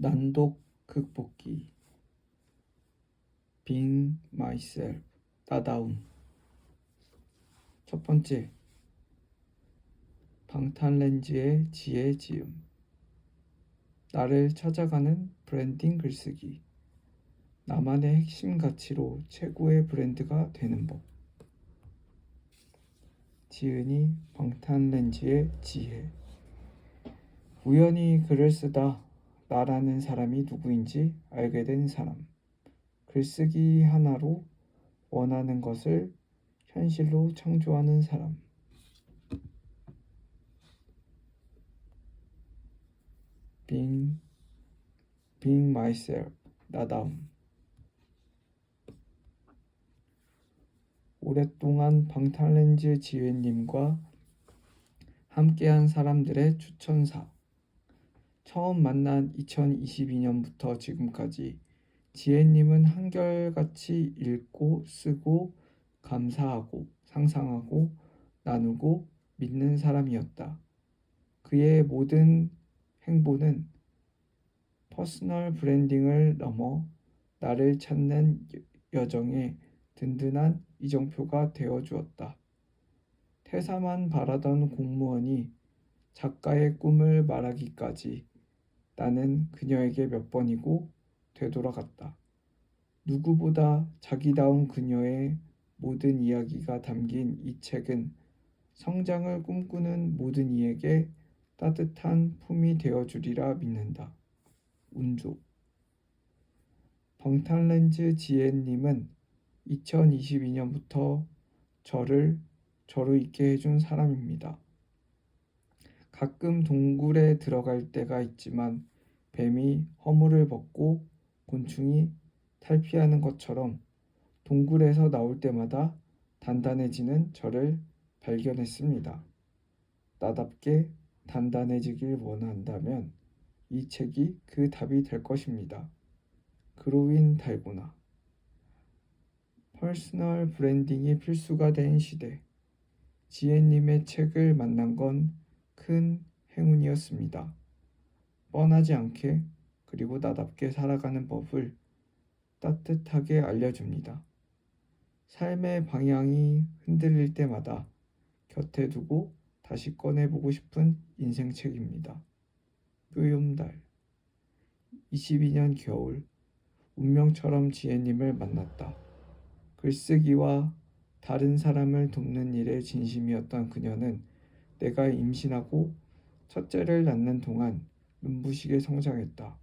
난독 극복기. Being myself. 나다움. 첫 번째, 방탄렌즈의 지혜 지음. 나를 찾아가는 브랜딩 글쓰기. 나만의 핵심 가치로 최고의 브랜드가 되는 법. 지은이 방탄렌즈의 지혜. 우연히 글을 쓰다 나라는 사람이 누구인지 알게 된 사람. 글쓰기 하나로 원하는 것을 현실로 창조하는 사람. Being myself. 나다움. 오랫동안 방탄렌즈 지혜님과 함께한 사람들의 추천사. 처음 만난 2022년부터 지금까지 지혜님은 한결같이 읽고 쓰고 감사하고 상상하고 나누고 믿는 사람이었다. 그의 모든 행보는 퍼스널 브랜딩을 넘어 나를 찾는 여정에 든든한 이정표가 되어 주었다. 퇴사만 바라던 공무원이 작가의 꿈을 말하기까지 나는 그녀에게 몇 번이고 되돌아갔다. 누구보다 자기다운 그녀의 모든 이야기가 담긴 이 책은 성장을 꿈꾸는 모든 이에게 따뜻한 품이 되어주리라 믿는다. 운조. 방탄렌즈 지혜님은 2022년부터 저로 있게 해준 사람입니다. 가끔 동굴에 들어갈 때가 있지만 뱀이 허물을 벗고 곤충이 탈피하는 것처럼 동굴에서 나올 때마다 단단해지는 저를 발견했습니다. 나답게 단단해지길 원한다면 이 책이 그 답이 될 것입니다. 그로윈 달고나. 퍼스널 브랜딩이 필수가 된 시대. 지혜님의 책을 만난 건 큰 행운이었습니다. 뻔하지 않게 그리고 나답게 살아가는 법을 따뜻하게 알려줍니다. 삶의 방향이 흔들릴 때마다 곁에 두고 다시 꺼내보고 싶은 인생책입니다. 뾰요달. 22년 겨울 운명처럼 지혜님을 만났다. 글쓰기와 다른 사람을 돕는 일에 진심이었던 그녀는 내가 임신하고 첫째를 낳는 동안 눈부시게 성장했다.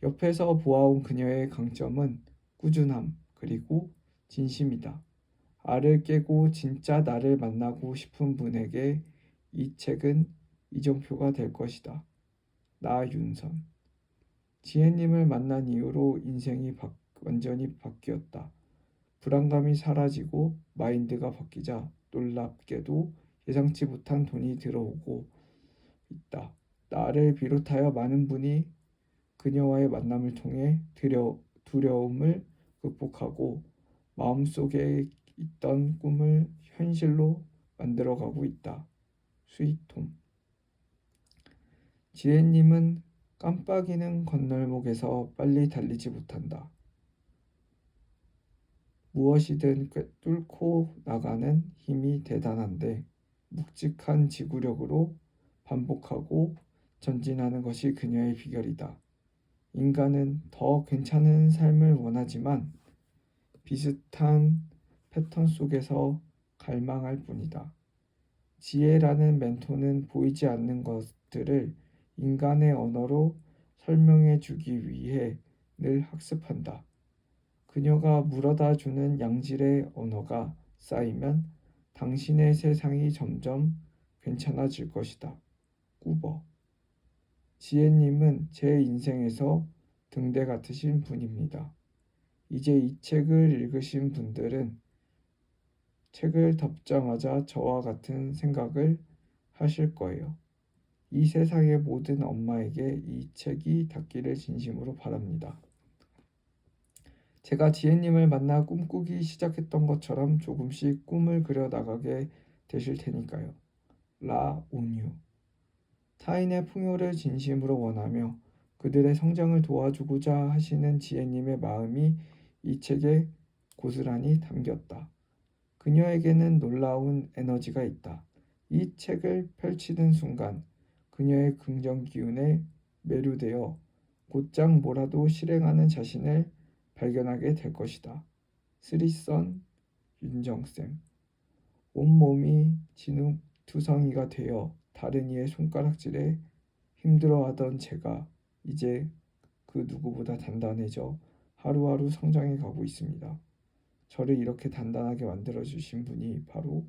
옆에서 보아온 그녀의 강점은 꾸준함 그리고 진심이다. 알을 깨고 진짜 나를 만나고 싶은 분에게 이 책은 이정표가 될 것이다. 나윤선. 지혜님을 만난 이후로 인생이 완전히 바뀌었다. 불안감이 사라지고 마인드가 바뀌자 놀랍게도 예상치 못한 돈이 들어오고 있다. 나를 비롯하여 많은 분이 그녀와의 만남을 통해 두려움을 극복하고 마음속에 있던 꿈을 현실로 만들어가고 있다. 스위트홈. 지혜님은 깜빡이는 건널목에서 빨리 달리지 못한다. 무엇이든 뚫고 나가는 힘이 대단한데 묵직한 지구력으로 반복하고 전진하는 것이 그녀의 비결이다. 인간은 더 괜찮은 삶을 원하지만 비슷한 패턴 속에서 갈망할 뿐이다. 지혜라는 멘토는 보이지 않는 것들을 인간의 언어로 설명해 주기 위해 늘 학습한다. 그녀가 물어다 주는 양질의 언어가 쌓이면 당신의 세상이 점점 괜찮아질 것이다. 꾸버. 지혜님은 제 인생에서 등대 같으신 분입니다. 이제 이 책을 읽으신 분들은 책을 덮자마자 저와 같은 생각을 하실 거예요. 이 세상의 모든 엄마에게 이 책이 닿기를 진심으로 바랍니다. 제가 지혜님을 만나 꿈꾸기 시작했던 것처럼 조금씩 꿈을 그려 나가게 되실 테니까요. 라 온유. 타인의 풍요를 진심으로 원하며 그들의 성장을 도와주고자 하시는 지혜님의 마음이 이 책에 고스란히 담겼다. 그녀에게는 놀라운 에너지가 있다. 이 책을 펼치는 순간 그녀의 긍정 기운에 매료되어 곧장 뭐라도 실행하는 자신을 발견하게 될 것이다. 쓰리선 윤정쌤. 온몸이 진흙투성이가 되어 다른 이의 손가락질에 힘들어하던 제가 이제 그 누구보다 단단해져 하루하루 성장해 가고 있습니다. 저를 이렇게 단단하게 만들어주신 분이 바로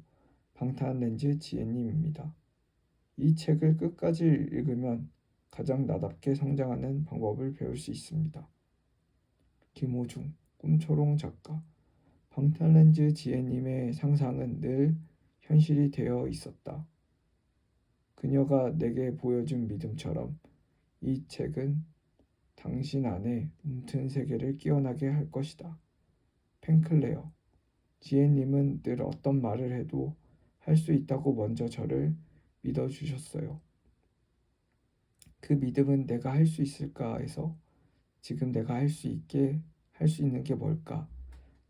방탄렌즈 지혜님입니다. 이 책을 끝까지 읽으면 가장 나답게 성장하는 방법을 배울 수 있습니다. 김호중, 꿈초롱 작가. 방탄렌즈 지혜님의 상상은 늘 현실이 되어 있었다. 그녀가 내게 보여준 믿음처럼 이 책은 당신 안에 움튼 세계를 깨어나게 할 것이다. 펜클레어. 지혜님은 늘 어떤 말을 해도 할 수 있다고 먼저 저를 믿어주셨어요. 그 믿음은 내가 할 수 있을까에서 지금 내가 할 수 있는 게 뭘까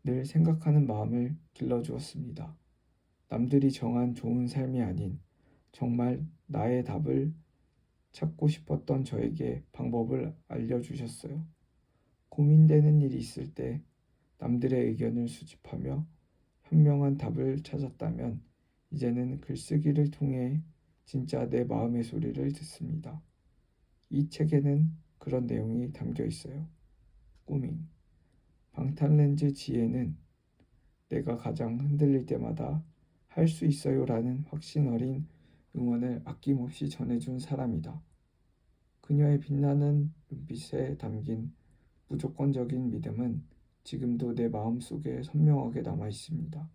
늘 생각하는 마음을 길러주었습니다. 남들이 정한 좋은 삶이 아닌 정말 나의 답을 찾고 싶었던 저에게 방법을 알려주셨어요. 고민되는 일이 있을 때 남들의 의견을 수집하며 현명한 답을 찾았다면 이제는 글쓰기를 통해 진짜 내 마음의 소리를 듣습니다. 이 책에는 그런 내용이 담겨 있어요. 꾸밍. 방탄렌즈 지혜는 내가 가장 흔들릴 때마다 할 수 있어요 라는 확신 어린 응원을 아낌없이 전해준 사람이다. 그녀의 빛나는 눈빛에 담긴 무조건적인 믿음은 지금도 내 마음속에 선명하게 남아 있습니다.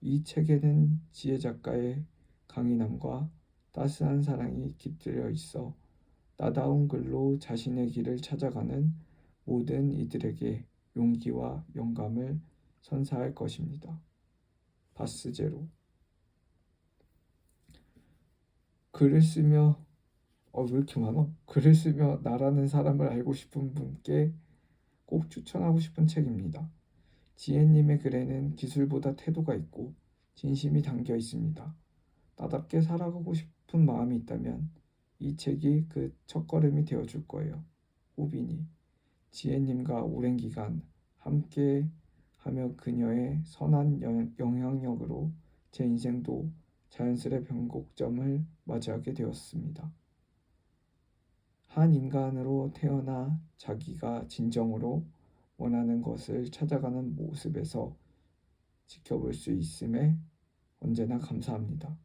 이 책에는 지혜 작가의 강인함과 따스한 사랑이 깃들여 있어 나다운 글로 자신의 길을 찾아가는 모든 이들에게 용기와 영감을 선사할 것입니다. 바스제로. 글을 쓰며 왜 이렇게 많아? 글을 쓰며 나라는 사람을 알고 싶은 분께 꼭 추천하고 싶은 책입니다. 지혜님의 글에는 기술보다 태도가 있고 진심이 담겨 있습니다. 나답게 살아가고 싶은 마음이 있다면 이 책이 그 첫걸음이 되어줄 거예요. 호빈이. 지혜님과 오랜 기간 함께 하며 그녀의 선한 영향력으로 제 인생도 자연스레 변곡점을 맞이하게 되었습니다. 한 인간으로 태어나 자기가 진정으로 원하는 것을 찾아가는 모습에서 지켜볼 수 있음에 언제나 감사합니다.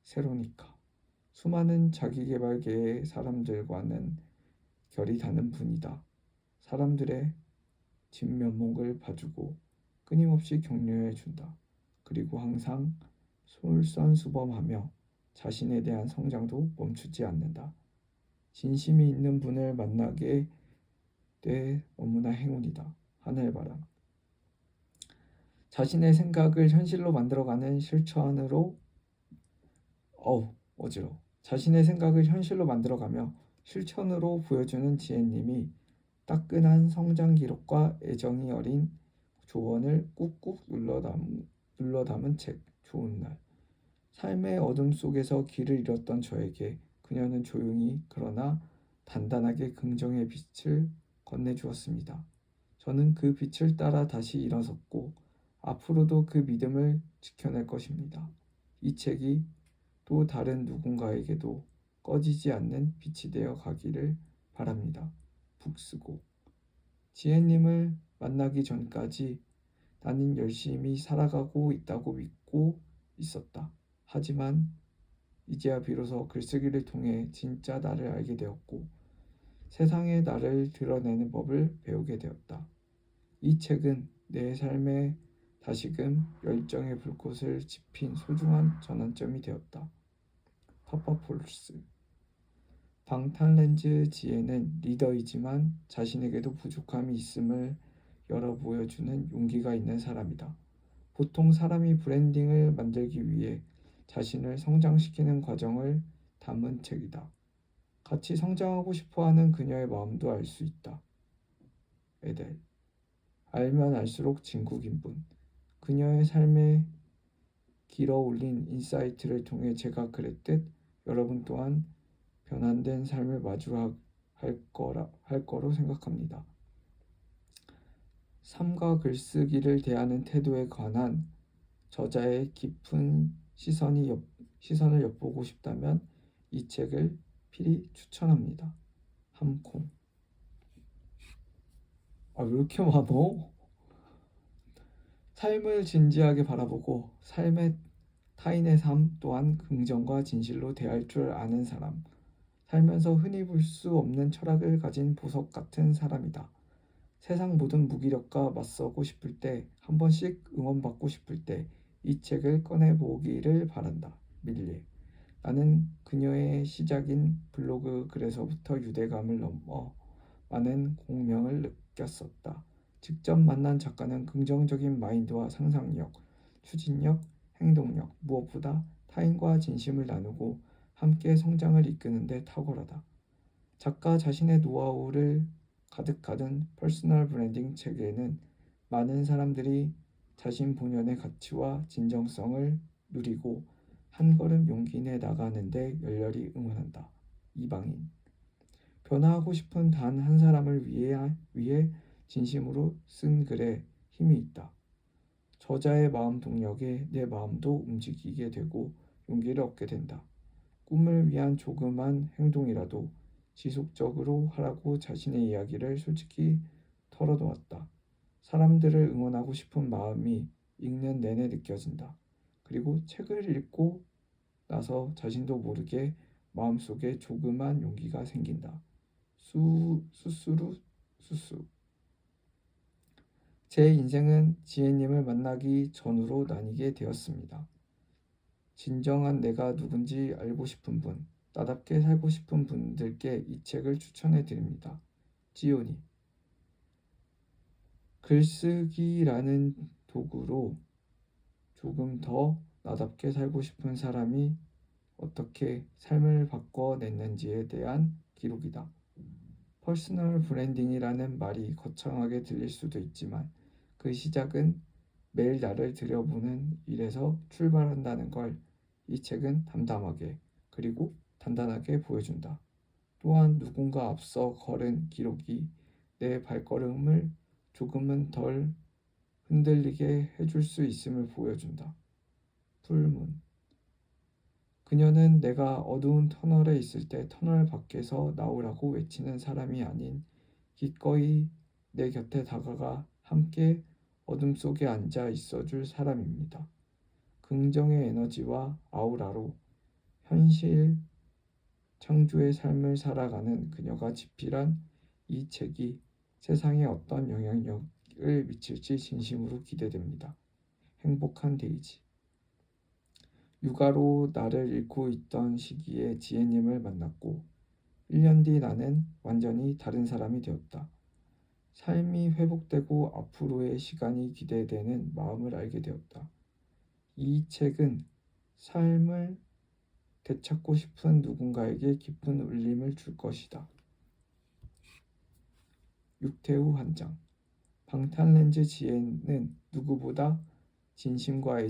세로니카. 수많은 자기계발계의 사람들과는 결이 다른 분이다. 사람들의 진면목을 봐주고 끊임없이 격려해준다. 그리고 항상 솔선수범하며 자신에 대한 성장도 멈추지 않는다. 진심이 있는 분을 만나게 돼 너무나 행운이다. 하늘바람. 자신의 생각을 현실로 만들어가는 실천으로 자신의 생각을 현실로 만들어가며 실천으로 보여주는 지혜님이 따끈한 성장 기록과 애정이 어린 조언을 꾹꾹 눌러 담은 책. 좋은 날. 삶의 어둠 속에서 길을 잃었던 저에게 그녀는 조용히 그러나 단단하게 긍정의 빛을 건네주었습니다. 저는 그 빛을 따라 다시 일어섰고 앞으로도 그 믿음을 지켜낼 것입니다. 이 책이 또 다른 누군가에게도 꺼지지 않는 빛이 되어 가기를 바랍니다. 북스고. 지혜님을 만나기 전까지 나는 열심히 살아가고 있다고 믿고 있었다. 하지만 이제야 비로소 글쓰기를 통해 진짜 나를 알게 되었고 세상에 나를 드러내는 법을 배우게 되었다. 이 책은 내 삶에 다시금 열정의 불꽃을 지핀 소중한 전환점이 되었다. 파파폴스. 방탄렌즈 지혜는 리더이지만 자신에게도 부족함이 있음을 열어 보여주는 용기가 있는 사람이다. 보통 사람이 브랜딩을 만들기 위해 자신을 성장시키는 과정을 담은 책이다. 같이 성장하고 싶어하는 그녀의 마음도 알 수 있다. 에델. 알면 알수록 진국인 분. 그녀의 삶에 길어 올린 인사이트를 통해 제가 그랬듯 여러분 또한 변환된 삶을 마주할 거로 생각합니다. 삶과 글쓰기를 대하는 태도에 관한 저자의 깊은 시선을 엿보고 싶다면 이 책을 필히 추천합니다. 함콩. 아, 왜 이렇게 많어? 삶을 진지하게 바라보고 타인의 삶 또한 긍정과 진실로 대할 줄 아는 사람. 살면서 흔히 볼 수 없는 철학을 가진 보석 같은 사람이다. 세상 모든 무기력과 맞서고 싶을 때, 한 번씩 응원받고 싶을 때 이 책을 꺼내보기를 바란다. 밀리. 나는 그녀의 시작인 블로그 글에서부터 유대감을 넘어 많은 공명을 느꼈었다. 직접 만난 작가는 긍정적인 마인드와 상상력, 추진력, 행동력, 무엇보다 타인과 진심을 나누고 함께 성장을 이끄는 데 탁월하다. 작가 자신의 노하우를 가득 퍼스널 브랜딩 책에는 많은 사람들이 자신 본연의 가치와 진정성을 누리고 한 걸음 용기 내 나가는데 열렬히 응원한다. 이방인. 변화하고 싶은 단 한 사람을 위해 진심으로 쓴 글에 힘이 있다. 저자의 마음 동력에 내 마음도 움직이게 되고 용기를 얻게 된다. 꿈을 위한 조그만 행동이라도 지속적으로 하라고 자신의 이야기를 솔직히 털어놓았다. 사람들을 응원하고 싶은 마음이 읽는 내내 느껴진다. 그리고 책을 읽고 나서 자신도 모르게 마음속에 조그만 용기가 생긴다. 수수루 수수. 제 인생은 지혜님을 만나기 전으로 나뉘게 되었습니다. 진정한 내가 누군지 알고 싶은 분, 나답게 살고 싶은 분들께 이 책을 추천해 드립니다. 지오니. 글쓰기라는 도구로 조금 더 나답게 살고 싶은 사람이 어떻게 삶을 바꿔냈는지에 대한 기록이다. 퍼스널 브랜딩이라는 말이 거창하게 들릴 수도 있지만 그 시작은 매일 나를 들여보는 일에서 출발한다는 걸 이 책은 담담하게 그리고 단단하게 보여준다. 또한 누군가 앞서 걸은 기록이 내 발걸음을 조금은 덜 흔들리게 해줄 수 있음을 보여준다. 풀문. 그녀는 내가 어두운 터널에 있을 때 터널 밖에서 나오라고 외치는 사람이 아닌 기꺼이 내 곁에 다가가 함께 어둠 속에 앉아 있어줄 사람입니다. 긍정의 에너지와 아우라로 현실 창조의 삶을 살아가는 그녀가 집필한 이 책이 세상에 어떤 영향력을 미칠지 진심으로 기대됩니다. 행복한 데이지. 육아로 나를 잃고 있던 시기에 지혜님을 만났고 1년 뒤 나는 완전히 다른 사람이 되었다. 삶이 회복되고 앞으로의 시간이 기대되는 마음을 알게 되었다. 이 책은 삶을 되찾고 싶은 누군가에게 깊은 울림을 줄 것이다. 육태우 한장. 방탄렌즈 지혜는 누구보다 진심과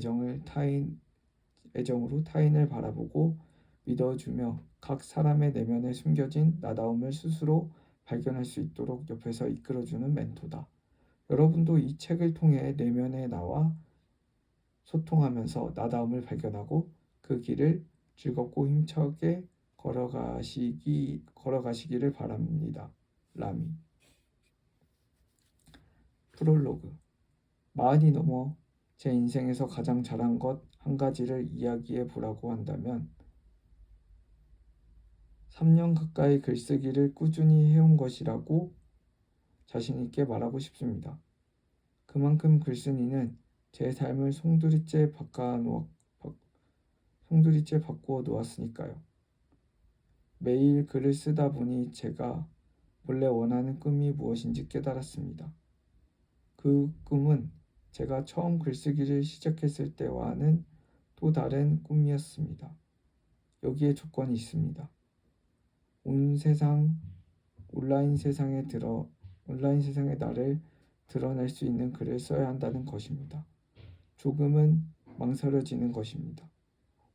애정으로 타인을 바라보고 믿어주며 각 사람의 내면에 숨겨진 나다움을 스스로 발견할 수 있도록 옆에서 이끌어주는 멘토다. 여러분도 이 책을 통해 내면의 나와 소통하면서 나다움을 발견하고 그 길을 즐겁고 힘차게 걸어가시기를 바랍니다. 라미. 프롤로그. 마흔이 넘어 제 인생에서 가장 잘한 것 한 가지를 이야기해 보라고 한다면 3년 가까이 글쓰기를 꾸준히 해온 것이라고 자신 있게 말하고 싶습니다. 그만큼 글쓴이는 제 삶을 송두리째 바꾸어 놓았으니까요. 매일 글을 쓰다 보니 제가 원래 원하는 꿈이 무엇인지 깨달았습니다. 그 꿈은 제가 처음 글쓰기를 시작했을 때와는 또 다른 꿈이었습니다. 여기에 조건이 있습니다. 온라인 세상의 나를 드러낼 수 있는 글을 써야 한다는 것입니다. 조금은 망설여지는 것입니다.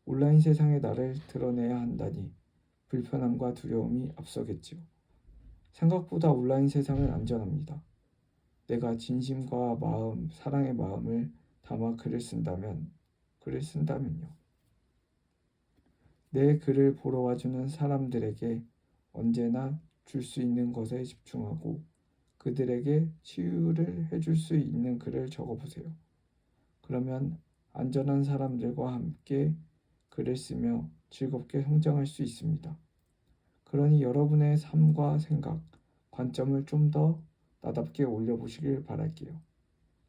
온라인 세상의 나를 드러내야 한다니 불편함과 두려움이 앞서겠지요. 생각보다 온라인 세상은 안전합니다. 내가 진심과 사랑의 마음을 담아 글을 쓴다면요. 내 글을 보러 와주는 사람들에게 언제나 줄 수 있는 것에 집중하고 그들에게 치유를 해줄 수 있는 글을 적어보세요. 그러면 안전한 사람들과 함께 글을 쓰며 즐겁게 성장할 수 있습니다. 그러니 여러분의 삶과 생각, 관점을 좀 더 나답게 올려보시길 바랄게요.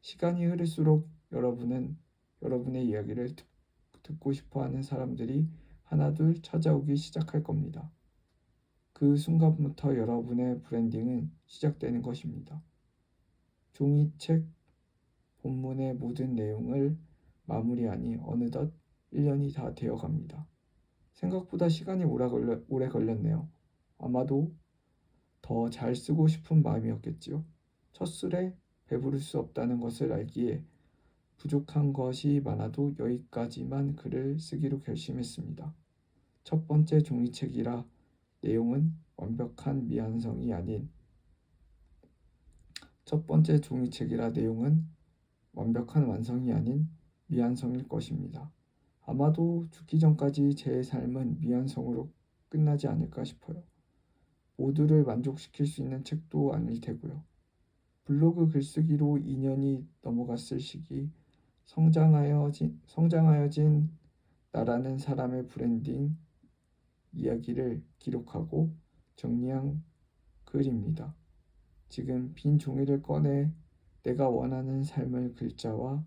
시간이 흐를수록 여러분의 이야기를 듣고 싶어하는 사람들이 하나둘 찾아오기 시작할 겁니다. 그 순간부터 여러분의 브랜딩은 시작되는 것입니다. 종이책 본문의 모든 내용을 마무리하니 어느덧 1년이 다 되어갑니다. 생각보다 시간이 오래 걸렸네요. 아마도 더 잘 쓰고 싶은 마음이었겠지요. 첫 술에 배부를 수 없다는 것을 알기에 부족한 것이 많아도 여기까지만 글을 쓰기로 결심했습니다. 첫 번째 종이책이라 내용은 완벽한 완성이 아닌 미완성일 것입니다. 아마도 죽기 전까지 제 삶은 미완성으로 끝나지 않을까 싶어요. 모두를 만족시킬 수 있는 책도 아닐 테고요. 블로그 글쓰기로 2년이 넘어갔을 시기 성장하여진 나라는 사람의 브랜딩 이야기를 기록하고 정리한 글입니다. 지금 빈 종이를 꺼내 내가 원하는 삶을 글자와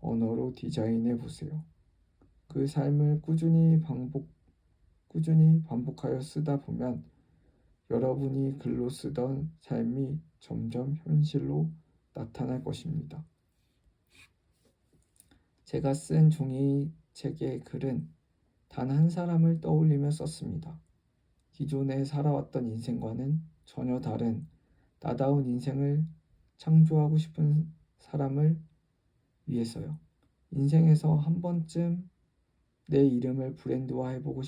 언어로 디자인해 보세요. 그 삶을 꾸준히 반복하여 쓰다 보면 여러분이 글로 쓰던 삶이 점점 현실로 나타날 것입니다. 제가 쓴 종이책의 글은 단 한 사람을 떠올리며 썼습니다. 기존에 살아왔던 인생과는 전혀 다른 나다운 인생을 창조하고 싶은 사람을 위해서요. 인생에서 한 번쯤 내 이름을 브랜드화 해보고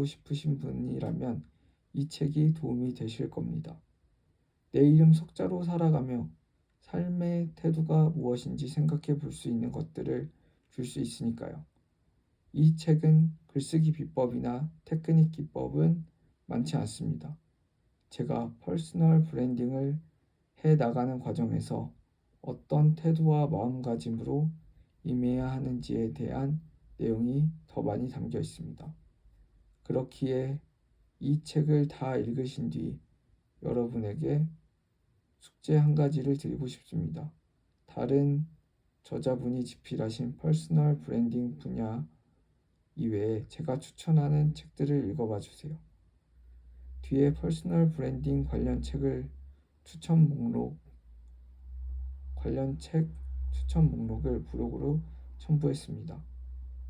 싶으신 분이라면 이 책이 도움이 되실 겁니다. 내 이름 석자로 살아가며 삶의 태도가 무엇인지 생각해 볼 수 있는 것들을 줄 수 있으니까요. 이 책은 글쓰기 비법이나 테크닉 기법은 많지 않습니다. 제가 퍼스널 브랜딩을 해 나가는 과정에서 어떤 태도와 마음가짐으로 임해야 하는지에 대한 내용이 더 많이 담겨 있습니다. 그렇기에 이 책을 다 읽으신 뒤 여러분에게 숙제 한 가지를 드리고 싶습니다. 다른 저자분이 집필하신 퍼스널 브랜딩 분야 이외에 제가 추천하는 책들을 읽어봐 주세요. 뒤에 퍼스널 브랜딩 관련 책 추천 목록을 블로그로 첨부했습니다.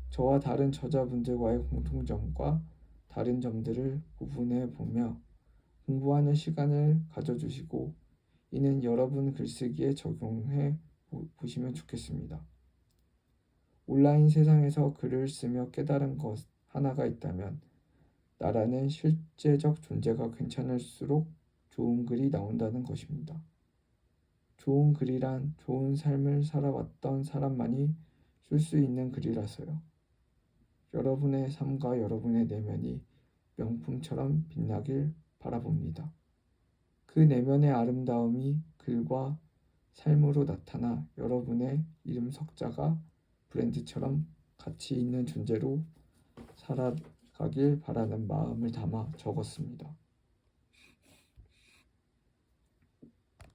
저와 다른 저자분들과의 공통점과 다른 점들을 구분해 보며 공부하는 시간을 가져주시고 이는 여러분 글쓰기에 적용해 보시면 좋겠습니다. 온라인 세상에서 글을 쓰며 깨달은 것 하나가 있다면 나라는 실제적 존재가 괜찮을수록 좋은 글이 나온다는 것입니다. 좋은 글이란 좋은 삶을 살아왔던 사람만이 쓸 수 있는 글이라서요. 여러분의 삶과 여러분의 내면이 명품처럼 빛나길 바라봅니다. 그 내면의 아름다움이 글과 삶으로 나타나 여러분의 이름 석자가 브랜드처럼 가치 있는 존재로 살아가길 바라는 마음을 담아 적었습니다.